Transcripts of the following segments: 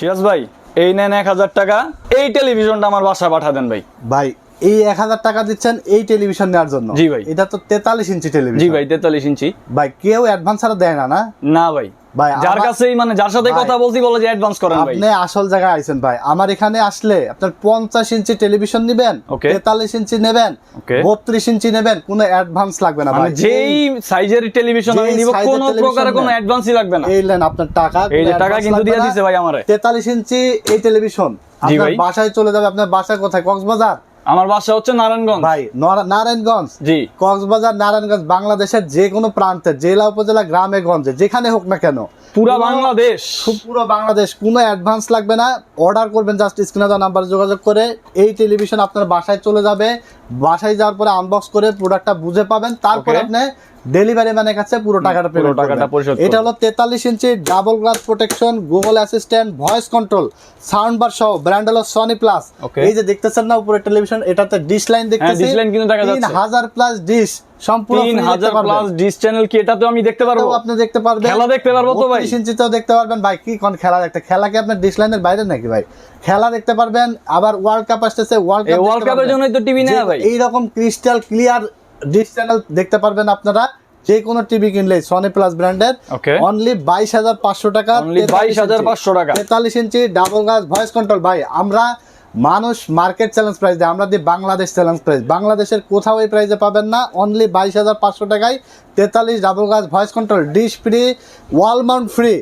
সিরাজ ভাই, এই নেন 1000 টাকা, এই টেলিভিশনটা আমার বাসায় পাঠা দেন ভাই। ভাই এই 1000 টাকা দিচ্ছেন এই টেলিভিশন নেওয়ার জন্য? জি ভাই। এটা তো 43 ইঞ্চি টেলিভিশন। জি ভাই, 43 ইঞ্চি। ভাই কেউ অ্যাডভান্স ছাড়া দেয় না? না না ভাই, ভাই যার কাছেই মানে যার সাথে ভাই, কথা বলছি বলে যে অ্যাডভান্স করেন ভাই। আপনি আসল জায়গায় আইছেন ভাই। আমার এখানে আসলে আপনার 50 ইঞ্চি টেলিভিশন নেবেন, Okay. 43 ইঞ্চি নেবেন, Okay. 32 ইঞ্চি নেবেন, কোনো অ্যাডভান্স লাগবে না মানে ভাই। যেই সাইজের টেলিভিশন আমি যেই নিব size এর কোনো television প্রকারে কোনো নেন। অ্যাডভান্সই লাগবে না। এই নেন আপনার টাকা, এই যে কোনো টাকা advance কিন্তু লাগবে দিয়ে না। দিছে ভাই আমারে। 43 ইঞ্চি এই টেলিভিশন জি আপনার ভাই। বাসায় চলে যাবে। আপনার বাসা কোথায়? কক্সবাজার? আমার বাসা হচ্ছে নারায়ণগঞ্জ। ভাই নারায়ণগঞ্জ, জি। কক্সবাজার, নারায়ণগঞ্জ, বাংলাদেশের যে কোনো প্রান্তে, জেলা উপজেলা গ্রামে গঞ্জে যেখানে হোক না কেন, পুরা বাংলাদেশ, পুরো বাংলাদেশ, কোনো অ্যাডভান্স লাগবে না। অর্ডার করবেন জাস্ট স্ক্রিনে দেওয়া নাম্বারে যোগাযোগ করে। এই টেলিভিশন আপনার বাসায় চলে যাবে। বাসায় যাওয়ার পরে আনবক্স করে প্রোডাক্টটা বুঝে পাবেন, তারপরে Okay. আপনি ডেলিভারি ম্যানের কাছে পুরো টাকাটা পেমেন্ট টাকাটা পরিশোধ করবেন। এটা হলো 43 inch double glass protection, Google assistant, voice control, sound bar সহ, ব্র্যান্ড হলো সনি প্লাস। Okay. এই যে দেখতেছেন না উপরে টেলিভিশন, এটাতে ডিশ লাইন দেখতেছি, dish line কিন্তু দেখা যাচ্ছে। 3000 প্লাস ডিশ, সম্পূর্ণ free দেখতে 3000 পারবেন। প্লাস ডিশ চ্যানেল কি এটা তো আমি দেখতে পারবো? এটাও আপনি দেখতে পারবেন, খেলা দেখতে পারবো তো ভাই? 32 ইঞ্চিতেও দেখতে পারবেন ভাই। কি কোন খেলা দেখতে? খেলা কি আপনার ডিশ লাইনের বাইরে নাকি ভাই? খেলা দেখতে পারবেন। আবার ওয়ার্ল্ড কাপ আসতেছে, ওয়ার্ল্ড এই কাপ ওয়ার্ল্ড কাপের জন্যই তো টিভি নেওয়া ভাই। এই রকম ক্রিস্টাল ক্লিয়ার ডিশ চ্যানেল দেখতে পারবেন আপনারা যে কোনো টিভি কিনলে সনি প্লাস ব্র্যান্ডের। Okay. অনলি 22500 টাকা, Only 22,500 টাকা। 43 inch double glass voice control. ভাই আমরা মানুষ মার্কেট চ্যালেঞ্জ প্রাইস দেয়, আমরা দিই বাংলাদেশ চ্যালেঞ্জ প্রাইস। বাংলাদেশের কোথাও এই প্রাইসে পাবেন না। অনলি 22500 টাকায় 43 double glass voice control, dish free, wall mount free,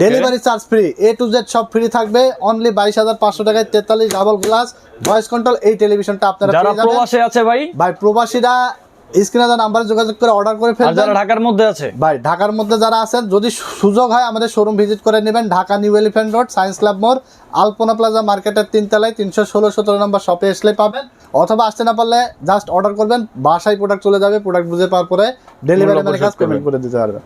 delivery charge free, A to Z সব ফ্রি থাকবে। অনলি 22500 টাকায় 43 ডাবল গ্লাস ভয়েস কন্ট্রোল এই টেলিভিশনটা আপনারা যারা পেয়ে যাবেন। প্রবাসে আছে ভাই, ভাই প্রবাসীরা স্ক্রিনে দেওয়া নাম্বারে যোগাযোগ করে অর্ডার করে আর ফেলবেন। যারা ঢাকার মধ্যে আছে, ভাই ঢাকার মধ্যে যারা আছেন, যদি সুযোগ হয় আমাদের শোরুম ভিজিট করে নেবেন। Dhaka new elephant road, science club মোড়, আলপনা প্লাজা মার্কেটের 3 তলায় 316-17 নম্বর শপে আসলে পাবেন। অথবা আসতে না পারলে জাস্ট অর্ডার করবেন, বাসায় প্রোডাক্ট চলে যাবে। প্রোডাক্ট বুঝে পাওয়ার পরে ডেলিভারি ম্যানের কাছে পেমেন্ট করে দিতে পারবেন।